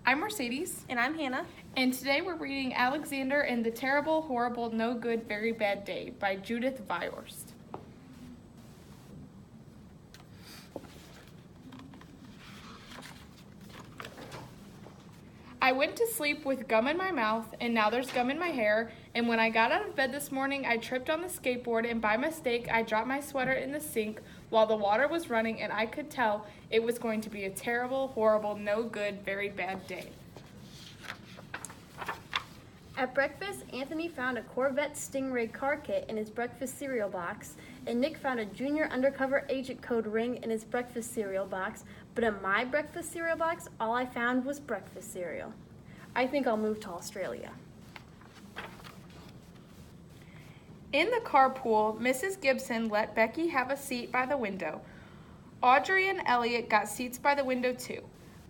I'm Mercedes. And I'm Hannah. And today we're reading Alexander and the Terrible, Horrible, No Good, Very Bad Day by Judith Viorst. I went to sleep with gum in my mouth, and now there's gum in my hair, and when I got out of bed this morning, I tripped on the skateboard, and by mistake, I dropped my sweater in the sink while the water was running, and I could tell it was going to be a terrible, horrible, no good, very bad day. At breakfast, Anthony found a Corvette Stingray car kit in his breakfast cereal box, and Nick found a junior undercover agent code ring in his breakfast cereal box, but in my breakfast cereal box, all I found was breakfast cereal. I think I'll move to Australia. In the carpool, Mrs. Gibson let Becky have a seat by the window. Audrey and Elliot got seats by the window too.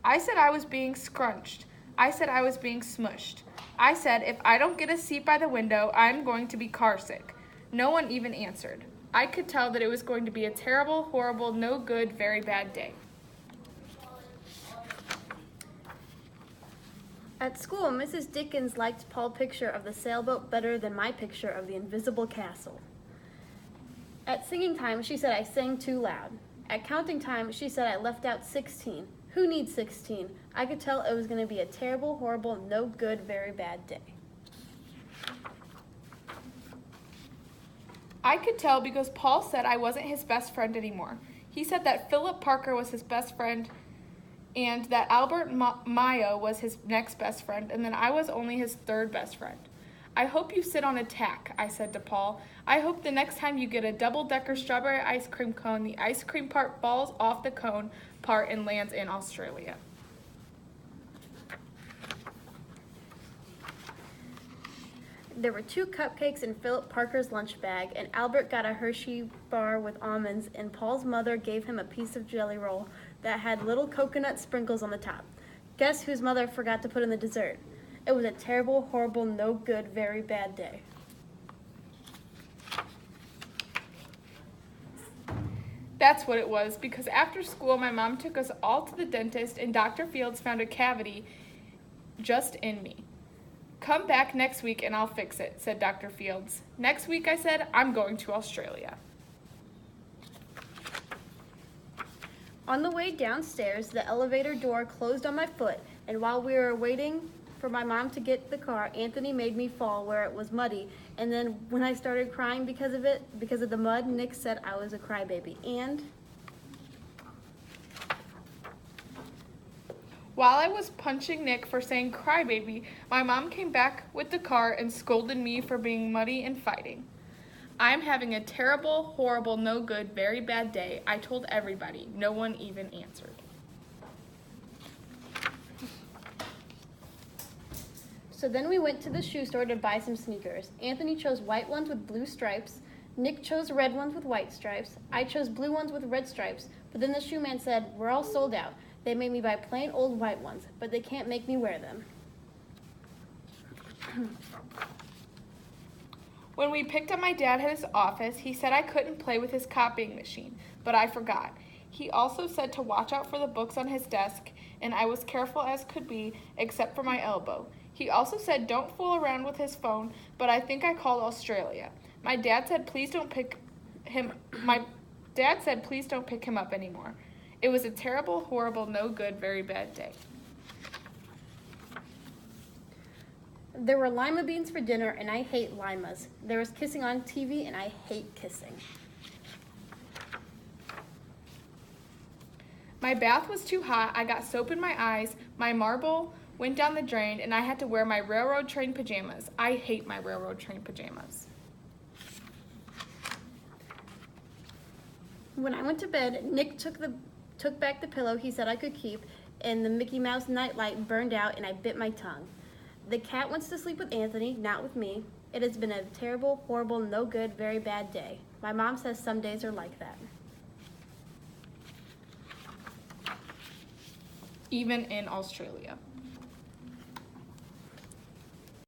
I said I was being scrunched. I said I was being smushed. I said if I don't get a seat by the window, I'm going to be carsick. No one even answered. I could tell that it was going to be a terrible, horrible, no good, very bad day. At school, Mrs. Dickens liked Paul's picture of the sailboat better than my picture of the invisible castle. At singing time, she said I sang too loud. At counting time, she said I left out 16. Who needs 16? I could tell it was going to be a terrible, horrible, no good, very bad day. I could tell because Paul said I wasn't his best friend anymore. He said that Philip Parker was his best friend and that Albert Mayo was his next best friend, and then I was only his third best friend. I hope you sit on a tack, I said to Paul. I hope the next time you get a double-decker strawberry ice cream cone, the ice cream part falls off the cone part and lands in Australia. There were 2 cupcakes in Philip Parker's lunch bag, and Albert got a Hershey bar with almonds, and Paul's mother gave him a piece of jelly roll that had little coconut sprinkles on the top. Guess whose mother forgot to put in the dessert? It was a terrible, horrible, no good, very bad day. That's what it was, because after school my mom took us all to the dentist and Dr. Fields found a cavity just in me. Come back next week and I'll fix it, said Dr. Fields. Next week, I said, I'm going to Australia. On the way downstairs, the elevator door closed on my foot, and while we were waiting for my mom to get the car, Anthony made me fall where it was muddy, and then when I started crying because of the mud, Nick said I was a crybaby. And While I was punching Nick for saying crybaby, my mom came back with the car and scolded me for being muddy and fighting. I'm having a terrible, horrible, no good, very bad day. I told everybody. No one even answered. so then we went to the shoe store to buy some sneakers. Anthony chose white ones with blue stripes. Nick chose red ones with white stripes. I chose blue ones with red stripes. But then the shoe man said, we're all sold out. They made me buy plain old white ones, but they can't make me wear them. When we picked up my dad at his office, he said I couldn't play with his copying machine, but I forgot. He also said to watch out for the books on his desk, and I was careful as could be, except for my elbow. He also said don't fool around with his phone, but I think I called Australia. My dad said please don't pick him up anymore. It was a terrible, horrible, no good, very bad day. There were lima beans for dinner, and I hate limas. There was kissing on TV, and I hate kissing. My bath was too hot, I got soap in my eyes, my marble went down the drain, and I had to wear my railroad train pajamas. I hate my railroad train pajamas. When I went to bed, Nick took back the pillow he said I could keep, and the Mickey Mouse nightlight burned out, and I bit my tongue. The cat wants to sleep with Anthony, not with me. It has been a terrible, horrible, no good, very bad day. My mom says some days are like that. Even in Australia.